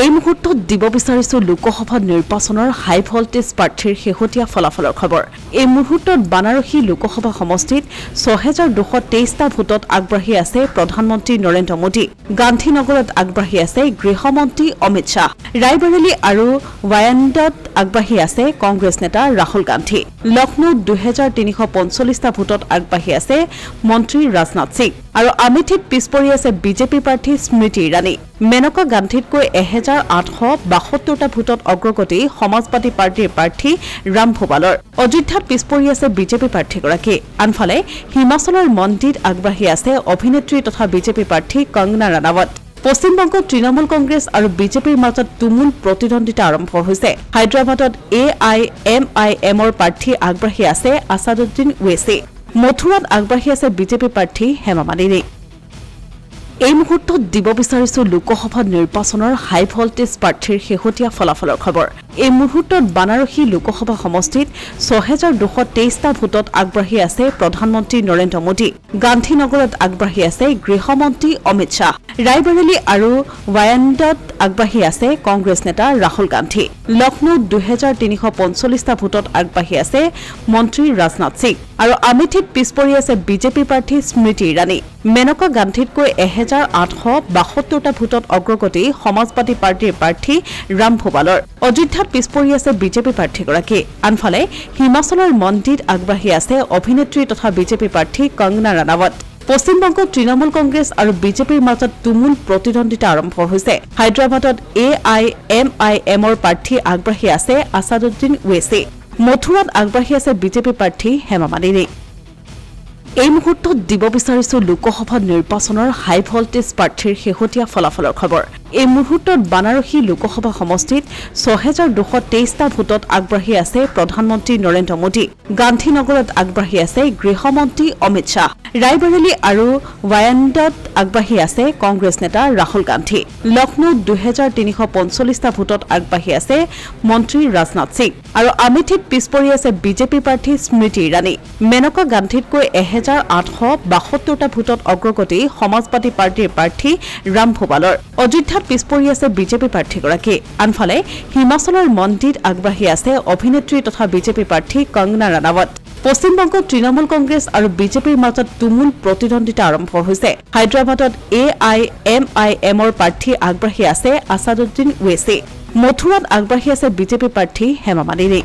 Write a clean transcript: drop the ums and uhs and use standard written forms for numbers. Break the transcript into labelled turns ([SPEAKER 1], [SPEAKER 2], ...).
[SPEAKER 1] এই মুহূৰ্তত দিব বিচাৰিছো লোকসভা নিৰ্বাচনৰ হাই ভল্টেজ প্ৰাৰ্থীৰ শেহতীয়া ফলাফলৰ খবৰ। এই মুহূৰ্তত বানাৰসী লোকসভা সমষ্টিত ৬২২৩টা ভোটত আগবাঢ়ি আছে প্ৰধানমন্ত্ৰী নৰেন্দ্ৰ মোদী। গান্ধীনগৰত আগবাঢ়ি আছে গৃহমন্ত্ৰী অমিত শ্বাহ। ৰায়বৰেলী আৰু ৱায়ানাডত আগবাঢ়ি আছে কংগ্ৰেছ নেতা ৰাহুল গান্ধী। লক্ষ্ণৌত ২৩৪৫টা ভোটত আগবাঢ়ি আছে মন্ত্ৰী ৰাজনাথ সিং আৰু আমেথিত পিছ পৰি আছে বিজেপি প্ৰাৰ্থী স্মৃতি ইৰাণী। মেনকা গান্ধীতকৈ ১,৮৭২টা ভোটত অগ্ৰগতি সমাজবাদী পাৰ্টীৰ প্ৰাৰ্থী ৰাম ভোপালৰ। অযোধ্যাত পিছ পৰি আছে বিজেপি প্ৰাৰ্থীগৰাকী। আনফালে হিমাচলৰ মণ্ডিত আগবাঢ়ি আছে অভিনেত্ৰী তথা বিজেপি প্ৰাৰ্থী কংগনা ৰাণাৱত। পশ্চিমবংগত তৃণমূল কংগ্ৰেছ আৰু বিজেপিৰ মাজত তুমুল প্ৰতিদ্বন্দ্বিতা আৰম্ভ হৈছে। হায়দৰাবাদত AIMIMৰ প্ৰাৰ্থী আগবাঢ়ি আছে আছাদুদ্দিন ওৱেইছী। মথুৰাত আগবাঢ়ি আছে বিজেপি প্ৰাৰ্থী হেমা মালিনী। এই মুহূৰ্তত দিব বিচাৰিছো লোকসভা নিৰ্বাচনৰ হাই ভল্টেজ প্ৰাৰ্থীৰ শেহতীয়া ফলাফলৰ খবৰ। এই মুহূৰ্তত বানাৰসী লোকসভা সমষ্টিত ৬২২৩টা ভোটত আগবাঢ়ি আছে প্ৰধানমন্ত্ৰী নৰেন্দ্ৰ মোদী। গান্ধীনগৰত আগবাঢ়ি আছে গৃহমন্ত্ৰী অমিত শ্বাহ। ৰায়বৰেলী আৰু ৱায়ানাডত আগবাঢ়ি আছে কংগ্ৰেছ নেতা ৰাহুল গান্ধী। লক্ষ্ণৌত ২৩৪৫টা ভোটত আগবাঢ়ি আছে মন্ত্ৰী ৰাজনাথ সিং আৰু আমেথিত পিছ পৰি আছে বিজেপি প্ৰাৰ্থী স্মৃতি ইৰাণী। মেনকা গান্ধীতকৈ ১,৮৭২টা ভোটত অগ্ৰগতি সমাজবাদী পাৰ্টীৰ প্ৰাৰ্থী ৰাম ভোপালৰ। অযোধ্যাত পিছ পৰি আছে বিজেপি প্ৰাৰ্থীগৰাকী। আনফালে হিমাচলৰ মণ্ডিত আগবাঢ়ি আছে অভিনেত্ৰী তথা বিজেপি প্ৰাৰ্থী কংগনা ৰাণাৱত। পশ্চিমবংগত তৃণমূল কংগ্ৰেছ আৰু বিজেপিৰ মাজত তুমুল প্ৰতিদ্বন্দ্বিতা আৰম্ভ হৈছে। হায়দৰাবাদত AIMIMৰ প্ৰাৰ্থী আগবাঢ়ি আছে আছাদুদ্দিন ওৱেইছী। মথুৰাত আগবাঢ়ি আছে বিজেপি প্ৰাৰ্থী হেমা মালিনী। এই মুহূৰ্তত দিব বিচাৰিছো লোকসভা নিৰ্বাচনৰ হাই ভল্টেজ প্ৰাৰ্থীৰ শেহতীয়া ফলাফলৰ খবৰ। এই মুহূৰ্তত বানাৰসী লোকসভা সমষ্টিত ৬২২৩টা ভোটত আগবাঢ়ি আছে প্ৰধানমন্ত্ৰী নৰেন্দ্ৰ মোদী। গান্ধীনগৰত আগবাঢ়ি আছে গৃহমন্ত্ৰী অমিত শ্বাহ। ৰায়বৰেলী আৰু ৱায়ানাডত আগবাঢ়ি আছে কংগ্ৰেছ নেতা ৰাহুল গান্ধী। লক্ষ্ণৌত ২৩৪৫টা ভোটত আগবাঢ়ি আছে মন্ত্ৰী ৰাজনাথ সিং আৰু আমেথিত পিছ পৰি আছে বিজেপি প্ৰাৰ্থী স্মৃতি ইৰাণী। মেনকা গান্ধীতকৈ ১,৮৭২টা ভোটত অগ্ৰগতি সমাজবাদী পাৰ্টীৰ প্ৰাৰ্থী ৰাম ভোপালৰ। অযোধ্যাত পিছ পৰি আছে বিজেপি প্ৰাৰ্থীগৰাকী। আনফালে হিমাচলৰ মণ্ডিত আগবাঢ়ি আছে অভিনেত্ৰী তথা বিজেপি প্ৰাৰ্থী কংগনা ৰাণাৱত। পশ্চিমবংগত তৃণমূল কংগ্ৰেছ আৰু বিজেপিৰ মাজত তুমুল প্ৰতিদ্বন্দ্বিতা আৰম্ভ হৈছে। হায়দৰাবাদত AIMIMৰ প্ৰাৰ্থী আগবাঢ়ি আছে আছাদুদ্দিন ওৱেইছী। মথুৰাত আগবাঢ়ি আছে বিজেপি প্ৰাৰ্থী হেমা মালিনী।